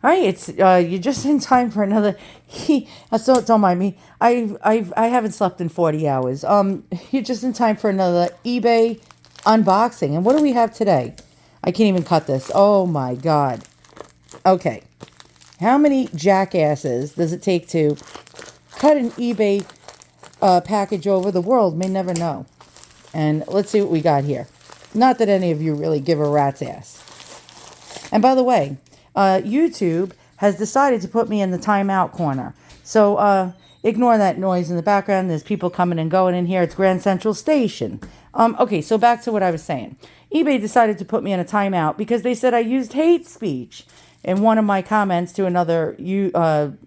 Hi, it's you're just in time for another. So don't mind me. I haven't slept in 40 hours. You're just in time for another eBay unboxing. And what do we have today? I can't even cut this. Oh my god. Okay, how many jackasses does it take to cut an eBay package over? The world may never know. And let's see what we got here. Not that any of you really give a rat's ass. And by the way, YouTube has decided to put me in the timeout corner. So ignore that noise in the background. There's people coming and going in here. It's Grand Central Station. Okay, so back to what I was saying. eBay decided to put me in a timeout because they said I used hate speech in one of my comments to another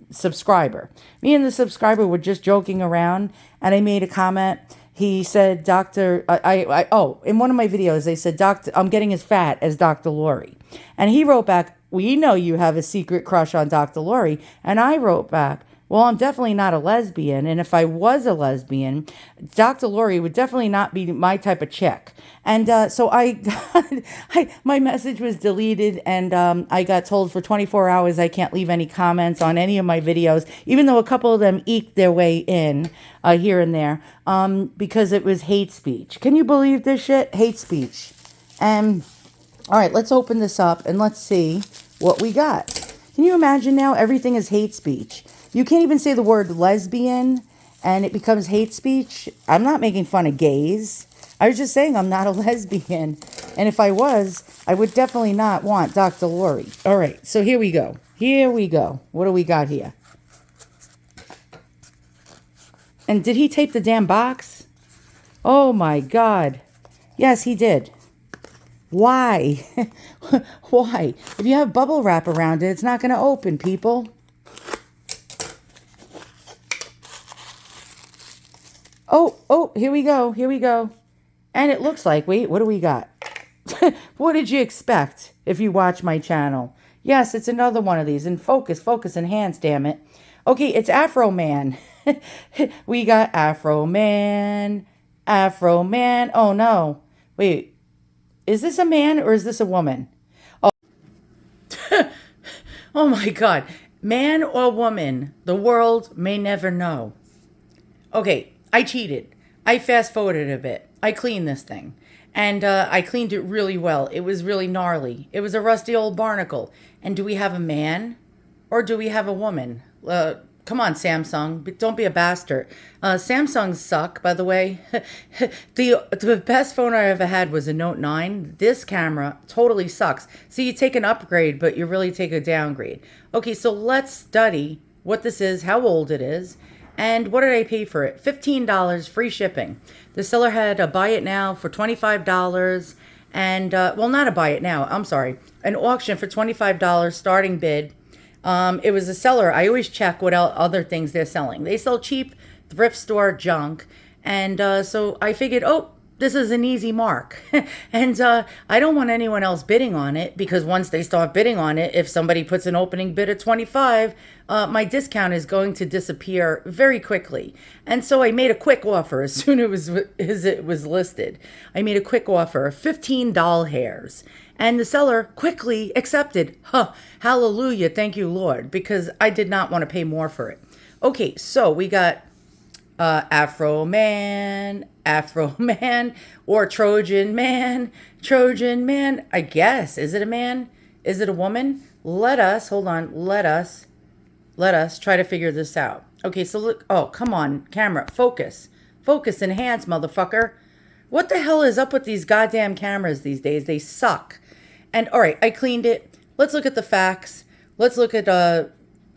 subscriber. Me and the subscriber were just joking around, and I made a comment. He said, in one of my videos, they said, Doctor, I'm getting as fat as Dr. Lori. And he wrote back, we know you have a secret crush on Dr. Lori. And I wrote back, well, I'm definitely not a lesbian. And if I was a lesbian, Dr. Lori would definitely not be my type of chick. And so my message was deleted, and I got told for 24 hours I can't leave any comments on any of my videos, even though a couple of them eked their way in here and there, because it was hate speech. Can you believe this shit? Hate speech. And all right, let's open this up and let's see what we got. Can you imagine now? Everything is hate speech. You can't even say the word lesbian and it becomes hate speech. I'm not making fun of gays. I was just saying I'm not a lesbian. And if I was, I would definitely not want Dr. Lori. All right, so here we go. Here we go. What do we got here? And did he tape the damn box? Oh my God. Yes, he did. Why? Why? If you have bubble wrap around it, it's not going to open, people. Oh, here we go. Here we go. And it looks like, wait, what do we got? What did you expect if you watch my channel? Yes, it's another one of these. And focus, enhance, damn it. Okay, it's Afro Man. We got Afro Man. Afro Man. Oh, no. Wait, is this a man or is this a woman? Oh, oh my God. Man or woman, the world may never know. Okay, I cheated. I fast forwarded a bit. I cleaned this thing. And I cleaned it really well. It was really gnarly. It was a rusty old barnacle. And do we have a man or do we have a woman? Come on, Samsung. Don't be a bastard. Samsungs suck, by the way. The best phone I ever had was a Note 9. This camera totally sucks. So you take an upgrade, but you really take a downgrade. Okay, so let's study what this is, how old it is, and what did I pay for it? $15, free shipping. The seller had a buy it now for $25. And, well, not a buy it now. I'm sorry. An auction for $25 starting bid. It was a seller. I always check what other things they're selling. They sell cheap thrift store junk. And so I figured, oh, this is an easy mark. And I don't want anyone else bidding on it, because once they start bidding on it, if somebody puts an opening bid at 25, my discount is going to disappear very quickly. And so I made a quick offer as soon as it was listed. I made a quick offer of 15 doll hairs. And the seller quickly accepted. Huh, hallelujah, thank you, Lord, because I did not want to pay more for it. Okay, so we got Afro Man, or Trojan Man, I guess. Is it a man? Is it a woman? Let us try to figure this out. Okay, so look, oh, come on, camera, focus, enhance, motherfucker. What the hell is up with these goddamn cameras these days? They suck. And all right, I cleaned it. Let's look at the facts. Let's look at,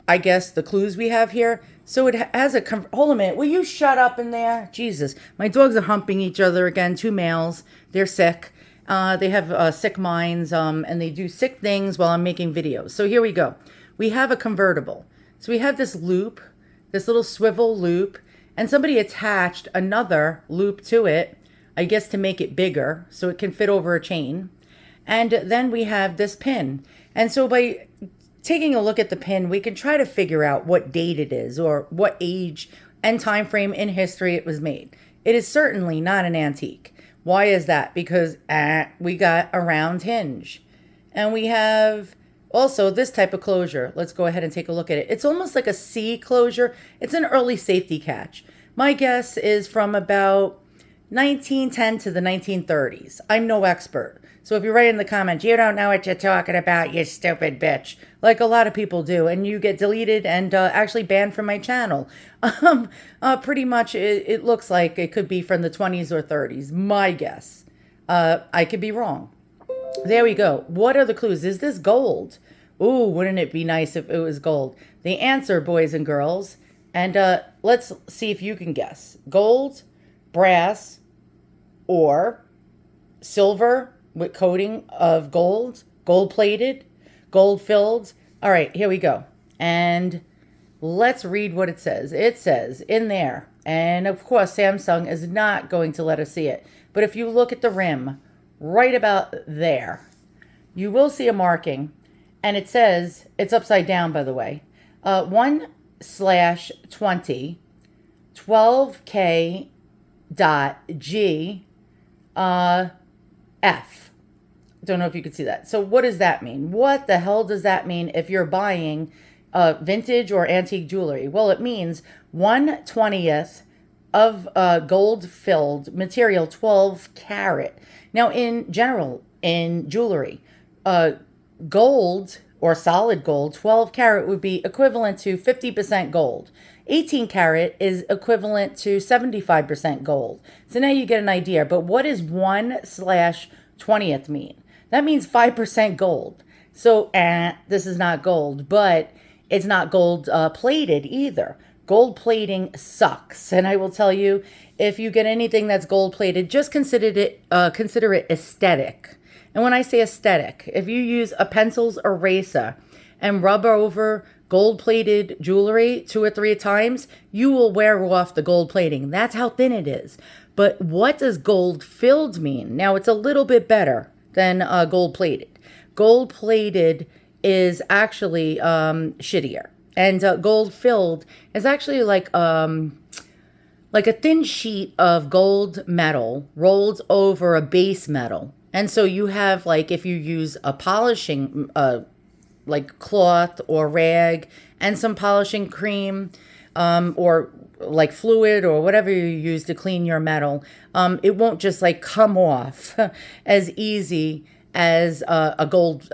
I guess, the clues we have here. So it has a, hold a minute. Will you shut up in there? Jesus. My dogs are humping each other again. 2 males. They're sick. They have sick minds, and they do sick things while I'm making videos. So here we go. We have a convertible. So we have this loop, this little swivel loop, and somebody attached another loop to it, I guess to make it bigger so it can fit over a chain. And then we have this pin. And so by taking a look at the pin, we can try to figure out what date it is or what age and time frame in history it was made. It is certainly not an antique. Why is that? Because we got a round hinge. And we have Also, this type of closure, let's go ahead and take a look at it. It's almost like a C closure. It's an early safety catch. My guess is from about 1910 to the 1930s. I'm no expert. So if you write in the comments, you don't know what you're talking about, you stupid bitch, like a lot of people do, and you get deleted and actually banned from my channel. Pretty much, it looks like it could be from the 20s or 30s. My guess. I could be wrong. There we go. What are the clues? Is this gold? Ooh, wouldn't it be nice if it was gold? The answer, boys and girls, and let's see if you can guess. Gold, brass, or silver with coating of gold, gold-plated, gold-filled. All right, here we go. And let's read what it says. It says in there, and of course, Samsung is not going to let us see it, but if you look at the rim, right about there, you will see a marking, and it says, it's upside down, by the way, 1/20, 12K dot G F. Don't know if you could see that. So what does that mean? What the hell does that mean if you're buying vintage or antique jewelry? Well, it means 1/20th of gold filled material, 12 karat. Now, in general, in jewelry, gold or solid gold, 12 karat would be equivalent to 50% gold. 18 karat is equivalent to 75% gold. So now you get an idea. But what does 1/20th mean? That means 5% gold. So this is not gold, but it's not gold plated either. Gold plating sucks. And I will tell you, if you get anything that's gold plated, just consider it aesthetic. And when I say aesthetic, if you use a pencil's eraser and rub over gold-plated jewelry 2 or 3 times, you will wear off the gold plating. That's how thin it is. But what does gold-filled mean? Now, it's a little bit better than gold-plated. Gold-plated is actually shittier. And gold-filled is actually like a thin sheet of gold metal rolled over a base metal. And so you have, like, if you use a polishing, like cloth or rag and some polishing cream, or like fluid or whatever you use to clean your metal, it won't just like come off as easy as a gold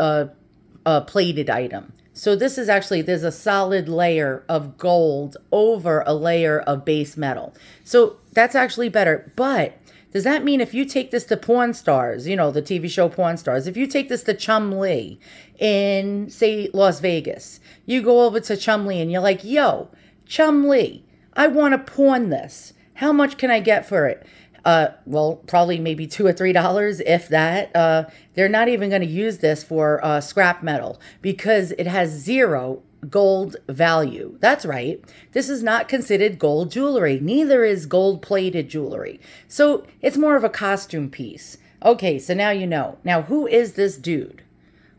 plated item. So this is actually, there's a solid layer of gold over a layer of base metal. So that's actually better. But does that mean if you take this to porn stars, you know, the TV show Porn Stars, if you take this to Chumlee in, say, Las Vegas, you go over to Chumlee and you're like, yo, Chumlee, I want to pawn this. How much can I get for it? Well, probably maybe $2 or $3, if that. They're not even going to use this for scrap metal because it has 0 gold value. That's right. This is not considered gold jewelry. Neither is gold plated jewelry. So it's more of a costume piece. Okay, so now you know. Now, who is this dude?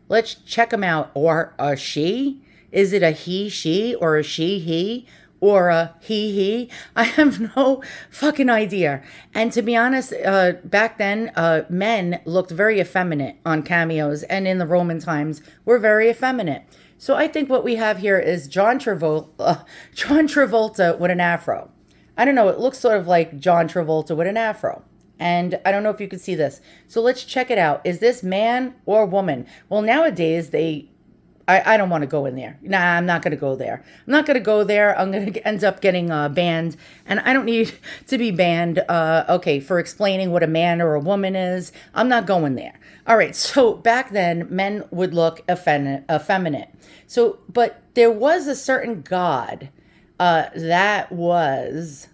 Let's check him out. Or a she? Is it a he, she, or a she, he? Or a he? I have no fucking idea. And to be honest, back then, men looked very effeminate on cameos, and in the Roman times were very effeminate. So I think what we have here is John Travolta with an afro. I don't know, it looks sort of like John Travolta with an afro. And I don't know if you can see this. So let's check it out. Is this man or woman? Well, nowadays I don't want to go in there. Nah, I'm not going to go there. I'm not going to go there. I'm going to end up getting banned. And I don't need to be banned, okay, for explaining what a man or a woman is. I'm not going there. All right, so back then, men would look effeminate. So, but there was a certain god that was,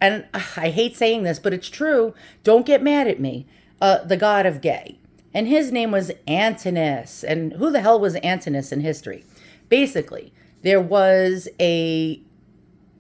and I hate saying this, but it's true. Don't get mad at me. The god of gay. And his name was Antinous. And who the hell was Antinous in history? Basically, there was a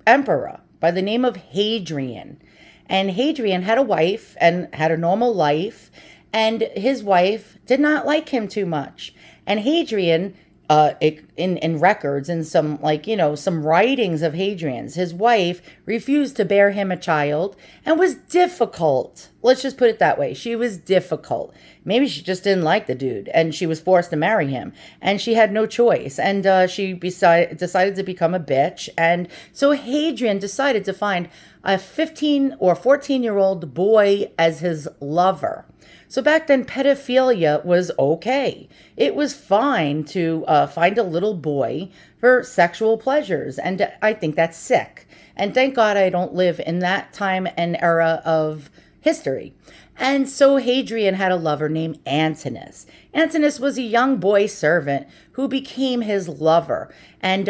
emperor by the name of Hadrian. And Hadrian had a wife and had a normal life. And his wife did not like him too much. And Hadrian in records and some, like, some writings of Hadrian's, his wife refused to bear him a child and was difficult. Let's just put it that way. She was difficult. Maybe she just didn't like the dude and she was forced to marry him and she had no choice. And she decided to become a bitch. And so Hadrian decided to find a 15 or 14-year-old boy as his lover. So back then, pedophilia was okay. It was fine to find a little boy for sexual pleasures. And I think that's sick. And thank God I don't live in that time and era of history. And so Hadrian had a lover named Antinous. Antinous was a young boy servant who became his lover. And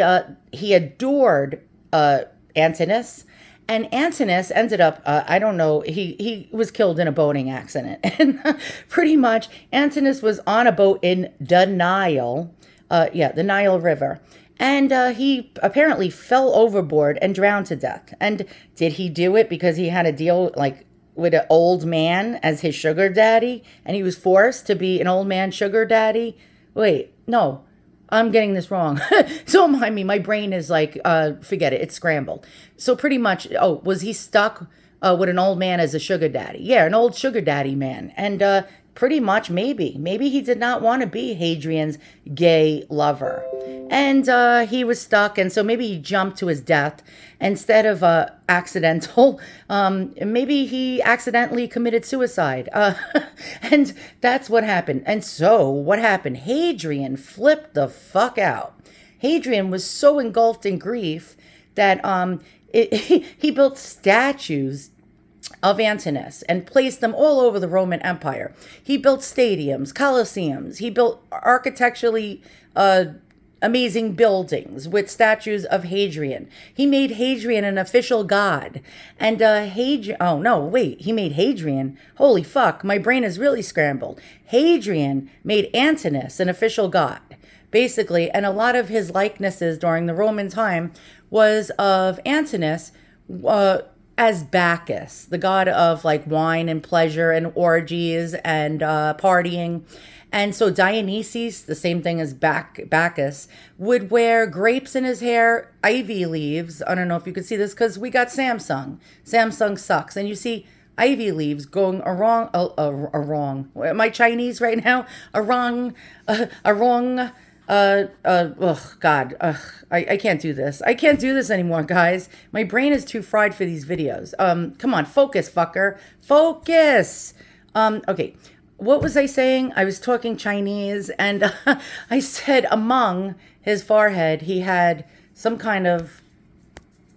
he adored Antinous. And Antinous ended up, I don't know, he was killed in a boating accident. And pretty much, Antinous was on a boat in the Nile, the Nile River. And he apparently fell overboard and drowned to death. And did he do it because he had a deal, like, with an old man as his sugar daddy? And he was forced to be an old man sugar daddy? Wait, no. I'm getting this wrong. So mind me, my brain is like, forget it, it's scrambled. So pretty much, was he stuck with an old man as a sugar daddy? Yeah, an old sugar daddy man. And pretty much maybe he did not want to be Hadrian's gay lover. And he was stuck, and so maybe he jumped to his death instead of accidental. Maybe he accidentally committed suicide. And that's what happened. And so what happened? Hadrian flipped the fuck out. Hadrian was so engulfed in grief that he built statues of Antinous and placed them all over the Roman Empire. He built stadiums, colosseums. He built architecturally amazing buildings with statues of Hadrian. He made Hadrian an official god. And he made Hadrian. Holy fuck, my brain is really scrambled. Hadrian made Antinous an official god, basically. And a lot of his likenesses during the Roman time was of Antinous as Bacchus, the god of like wine and pleasure and orgies and partying. And so Dionysus, the same thing as Bacchus, would wear grapes in his hair, ivy leaves. I don't know if you could see this because we got Samsung. Samsung sucks. And you see ivy leaves going wrong. Am I Chinese right now? I can't do this. I can't do this anymore, guys. My brain is too fried for these videos. Come on, focus, fucker. Focus. Okay. What was I saying? I was talking Chinese, and I said among his forehead, he had some kind of...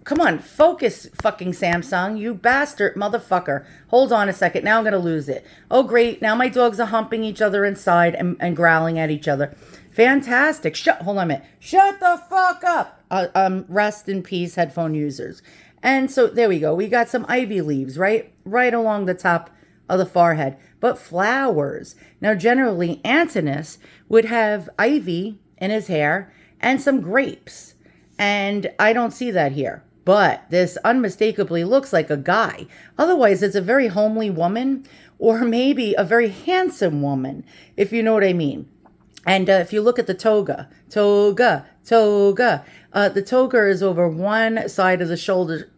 Come on, focus, fucking Samsung, you bastard motherfucker. Hold on a second. Now I'm going to lose it. Oh, great. Now my dogs are humping each other inside and growling at each other. Fantastic. Hold on a minute. Shut the fuck up. Rest in peace, headphone users. And so there we go. We got some ivy leaves, right along the top of the forehead, but flowers. Now, generally, Antinous would have ivy in his hair and some grapes. And I don't see that here. But this unmistakably looks like a guy. Otherwise, it's a very homely woman or maybe a very handsome woman, if you know what I mean. And if you look at the toga, the toga is over one side of the shoulder,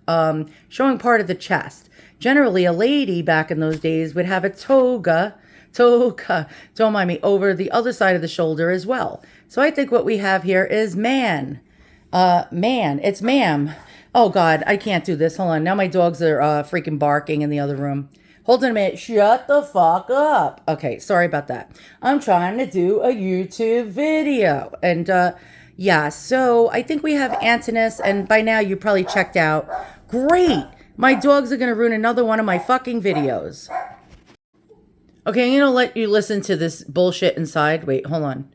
showing part of the chest. Generally, a lady back in those days would have a toga, don't mind me, over the other side of the shoulder as well. So I think what we have here is man. It's ma'am. Oh, God, I can't do this. Hold on. Now my dogs are freaking barking in the other room. Hold on a minute. Shut the fuck up. Okay, sorry about that. I'm trying to do a YouTube video. And, so I think we have Antinous, and by now you probably checked out. Great. My dogs are going to ruin another one of my fucking videos. Okay, I'm going to let you listen to this bullshit inside. Wait, hold on.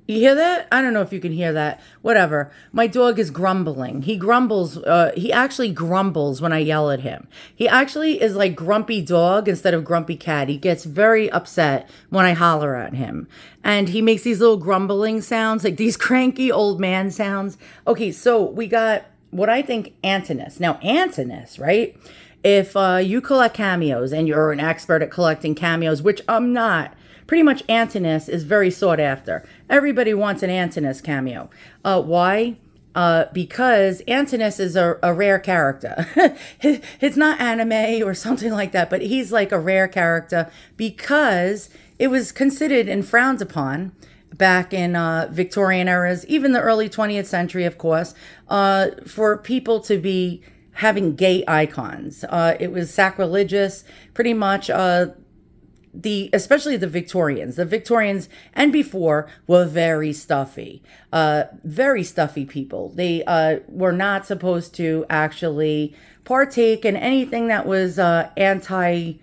You hear that? I don't know if you can hear that. Whatever. My dog is grumbling. He grumbles. He actually grumbles when I yell at him. He actually is like grumpy dog instead of grumpy cat. He gets very upset when I holler at him. And he makes these little grumbling sounds, like these cranky old man sounds. Okay, so we got what I think Antinous. Now, Antinous, right, If you collect cameos and you're an expert at collecting cameos, which I'm not, pretty much Antinous is very sought after. Everybody wants an Antinous cameo. Why? Because Antinous is a rare character. It's not anime or something like that, but he's like a rare character because it was considered and frowned upon back in Victorian eras, even the early 20th century, of course, for people to be having gay icons. It was sacrilegious, pretty much. Especially the Victorians and before were very stuffy people. They were not supposed to actually partake in anything that was anti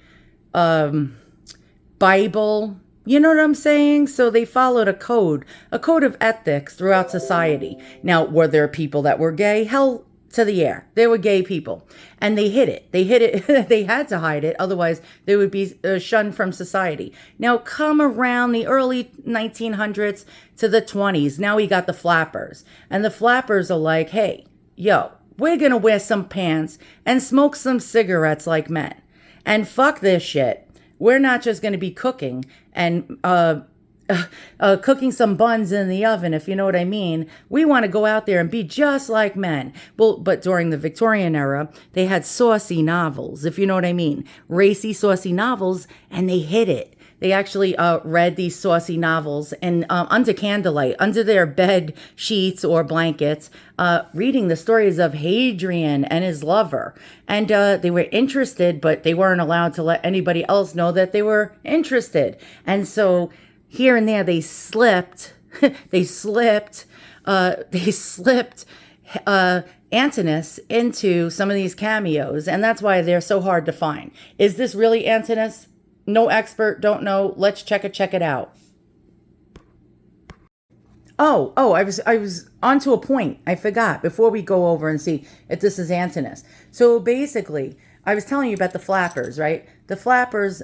Bible. You know what I'm saying? So they followed a code of ethics throughout society. Now, were there people that were gay? Hell to the air. They were gay people. And they hid it. They hid it. They had to hide it. Otherwise, they would be shunned from society. Now, come around the early 1900s to the 20s. Now we got the flappers. And the flappers are like, hey, yo, we're going to wear some pants and smoke some cigarettes like men. And fuck this shit. We're not just going to be cooking and cooking some buns in the oven, if you know what I mean. We want to go out there and be just like men. Well, but during the Victorian era, they had saucy novels, if you know what I mean. Racy, saucy novels, and they hid it. They actually read these saucy novels and under candlelight, under their bed sheets or blankets, reading the stories of Hadrian and his lover. And they were interested, but they weren't allowed to let anybody else know that they were interested. And so here and there they slipped, Antinous into some of these cameos. And that's why they're so hard to find. Is this really Antinous? No expert, don't know. Let's check it out. Oh, I was onto a point. I forgot before we go over and see if this is Antinous. So basically, I was telling you about the flappers, right? The flappers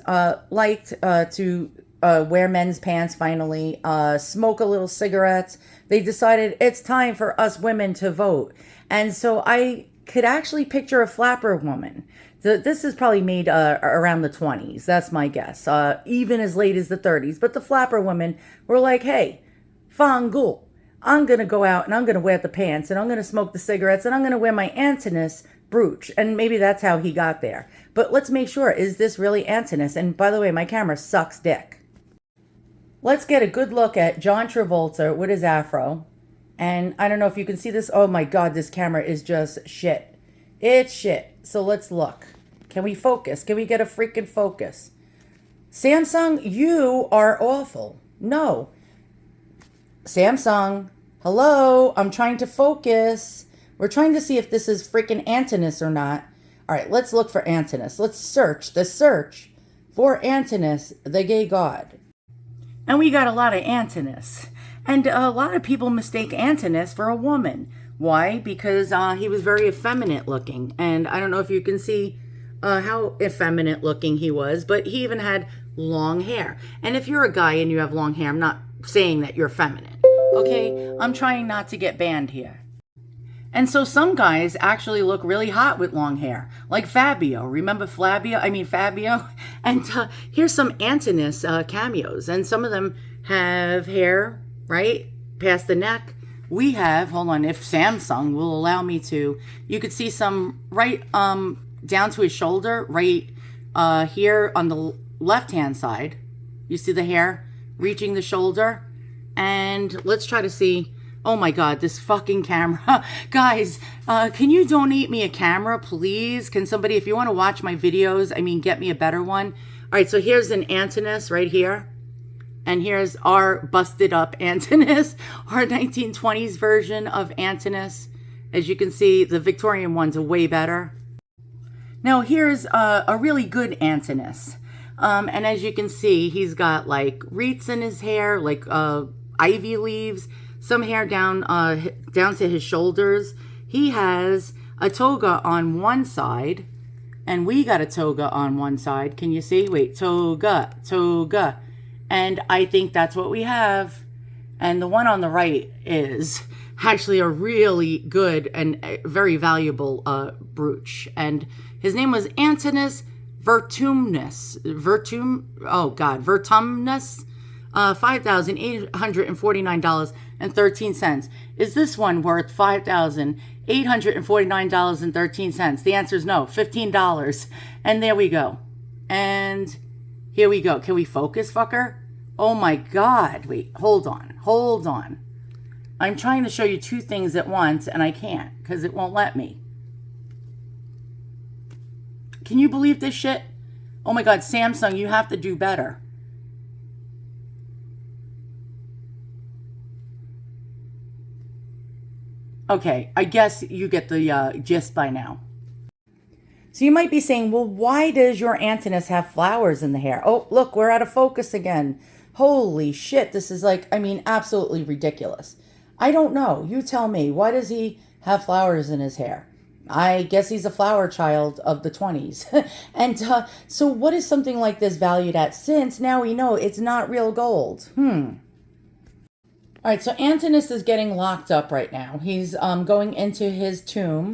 liked to wear men's pants finally, smoke a little cigarettes. They decided it's time for us women to vote. And so I could actually picture a flapper woman. This is probably made around the 20s. That's my guess. Even as late as the 30s. But the flapper women were like, hey, Fangul, I'm going to go out and I'm going to wear the pants and I'm going to smoke the cigarettes and I'm going to wear my Antinous brooch. And maybe that's how he got there. But let's make sure, is this really Antinous? And by the way, my camera sucks dick. Let's get a good look at John Travolta with his afro. And I don't know if you can see this. Oh my God, this camera is just shit. It's shit. So let's look. Can we focus? Can we get a freaking focus? Samsung, you are awful. No. Samsung, hello, I'm trying to focus. We're trying to see if this is freaking Antinous or not. All right, let's look for Antinous. Let's search for Antinous, the gay god. And we got a lot of Antinous. And a lot of people mistake Antinous for a woman. Why? Because he was very effeminate looking. And I don't know if you can see how effeminate looking he was, but he even had long hair. And if you're a guy and you have long hair, I'm not saying that you're feminine. Okay? I'm trying not to get banned here. And so some guys actually look really hot with long hair, like Fabio. Remember Fabio? And here's some Antinous cameos. And some of them have hair, right, past the neck. We have, hold on, if Samsung will allow me to, you could see some right down to his shoulder, right here on the left-hand side. You see the hair reaching the shoulder? And let's try to see. Oh my God, this fucking camera. Guys, can you donate me a camera, please? Can somebody, if you want to watch my videos, get me a better one. All right, so here's an Antinous right here. And here's our busted up Antinous, our 1920s version of Antinous. As you can see, the Victorian ones are way better. Now here's a really good Antinous. And as you can see, he's got like wreaths in his hair, like ivy leaves, some hair down to his shoulders. He has a toga on one side, and we got a toga on one side. Can you see? Wait, toga. And I think that's what we have. And the one on the right is actually a really good and very valuable brooch. And his name was Antinous Vertumnus. Vertumnus. $5,849.13. Is this one worth $5,849.13? The answer is no, $15. And there we go. And here we go. Can we focus, fucker? Oh my God. Wait, hold on. I'm trying to show you two things at once and I can't because it won't let me. Can you believe this shit? Oh my God, Samsung, you have to do better. Okay, I guess you get the gist by now. So you might be saying, well, why does your Antinous have flowers in the hair? Oh, look, we're out of focus again. Holy shit, this is like, I mean, absolutely ridiculous. I don't know. You tell me. Why does he have flowers in his hair? I guess he's a flower child of the 20s. And so what is something like this valued at, since now we know it's not real gold? All right, so Antinous is getting locked up right now. He's going into his tomb.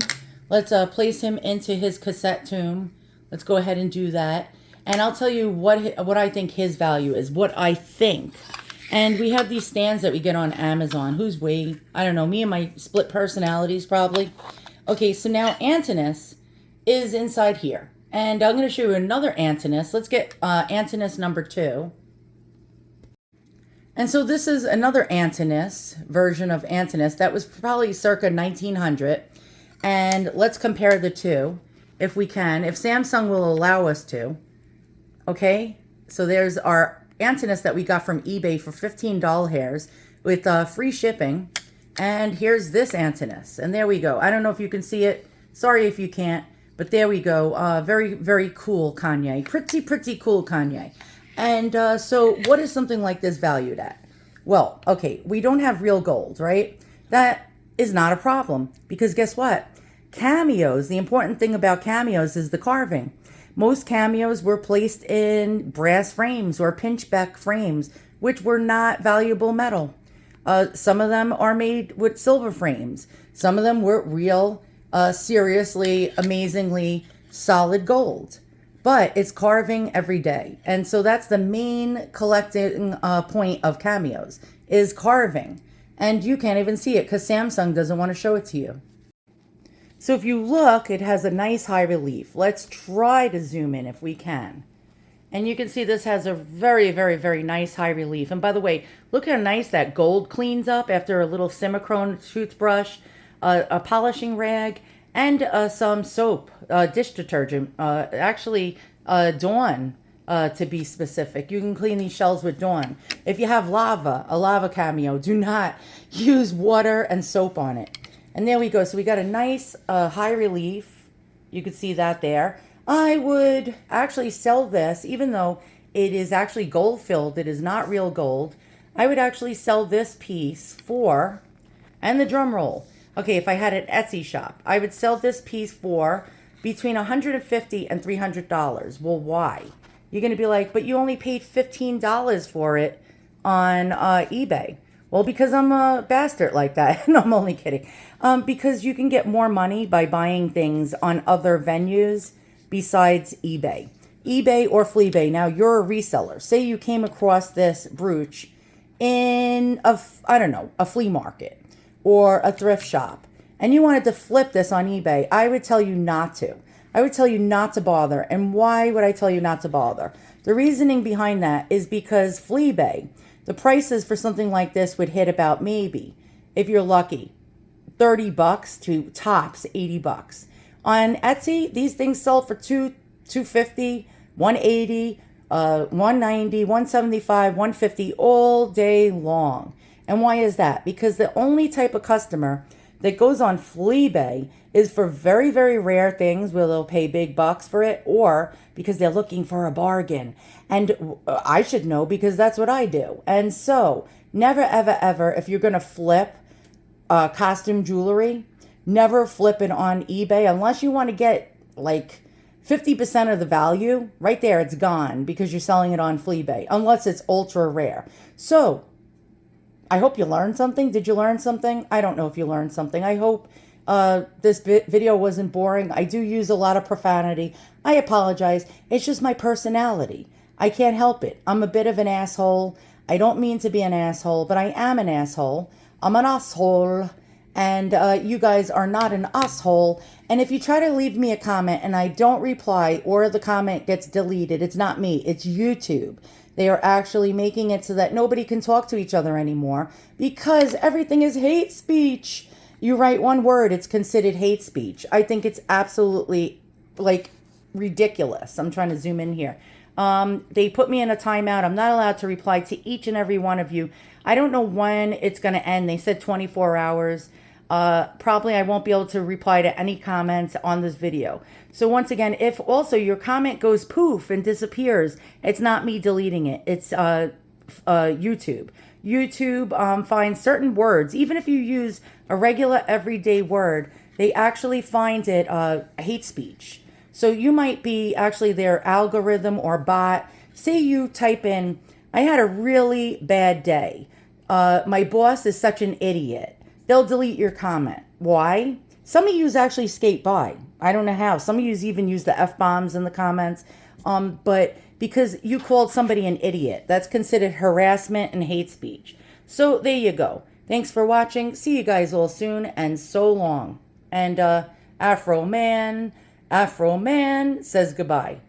Let's place him into his cassette tomb. Let's go ahead and do that. And I'll tell you what I think his value is, what I think. And we have these stands that we get on Amazon. Who's we? I don't know, me and my split personalities probably. Okay, so now Antinous is inside here. And I'm going to show you another Antinous. Let's get Antinous number 2. And so this is another Antinous version of Antinous that was probably circa 1900. And let's compare the two if we can, if Samsung will allow us to. Okay, so there's our Antinous that we got from eBay for $15 hairs with free shipping. And here's this Antinous. And there we go. I don't know if you can see it. Sorry if you can't. But there we go. Very, very cool Kanye. Pretty cool Kanye. And so what is something like this valued at? Well, okay, we don't have real gold, right? That is not a problem. Because guess what? Cameos, the important thing about cameos is the carving. Most cameos were placed in brass frames or pinchbeck frames, which were not valuable metal. Some of them are made with silver frames. Some of them were real, seriously, amazingly solid gold. But it's carving every day. And so that's the main collecting point of cameos, is carving. And you can't even see it because Samsung doesn't want to show it to you. So if you look, it has a nice high relief. Let's try to zoom in if we can. And you can see this has a very, very, very nice high relief. And by the way, look how nice that gold cleans up after a little Simicrone toothbrush, a polishing rag, and some soap, dish detergent. Actually, Dawn, to be specific. You can clean these shells with Dawn. If you have a lava cameo, do not use water and soap on it. And there we go. So we got a nice high relief. You can see that there. I would actually sell this, even though it is actually gold filled. It is not real gold. I would actually sell this piece for, and the drum roll. Okay, if I had an Etsy shop, I would sell this piece for between $150 and $300. Well, why? You're going to be like, but you only paid $15 for it on eBay. Well, because I'm a bastard like that. No, I'm only kidding. Because you can get more money by buying things on other venues besides eBay. eBay or Fleabay. Now, you're a reseller. Say you came across this brooch in a flea market or a thrift shop, and you wanted to flip this on eBay. I would tell you not to. I would tell you not to bother. And why would I tell you not to bother? The reasoning behind that is because Fleabay, the prices for something like this would hit about, maybe, if you're lucky, $30 to tops $80. On Etsy, these things sell for $250, $180, $190, $175, $150 all day long. And why is that? Because the only type of customer that goes on Fleabay is for very, very rare things where they'll pay big bucks for it, or because they're looking for a bargain. And I should know because that's what I do. And so never, ever, ever, if you're going to flip costume jewelry, never flip it on eBay unless you want to get like 50% of the value. Right there, it's gone because you're selling it on Fleabay, unless it's ultra rare. So I hope you learned something. Did you learn something? I don't know if you learned something. I hope this video wasn't boring. I do use a lot of profanity. I apologize. It's just my personality. I can't help it. I'm a bit of an asshole. I don't mean to be an asshole, but I am an asshole. I'm an asshole. And you guys are not an asshole. And if you try to leave me a comment and I don't reply or the comment gets deleted, it's not me, it's YouTube. They are actually making it so that nobody can talk to each other anymore because everything is hate speech. You write one word, it's considered hate speech. I think it's absolutely like ridiculous. I'm trying to zoom in here. They put me in a timeout. I'm not allowed to reply to each and every one of you. I don't know when it's going to end. They said 24 hours. Probably I won't be able to reply to any comments on this video. So once again, if also your comment goes poof and disappears, it's not me deleting it. It's YouTube. YouTube finds certain words. Even if you use a regular everyday word, they actually find it hate speech. So you might be actually their algorithm or bot. Say you type in, I had a really bad day. My boss is such an idiot. They'll delete your comment. Why? Some of you actually skate by. I don't know how. Some of you even use the F-bombs in the comments. But because you called somebody an idiot, that's considered harassment and hate speech. So there you go. Thanks for watching. See you guys all soon, and so long. And Afro Man says goodbye.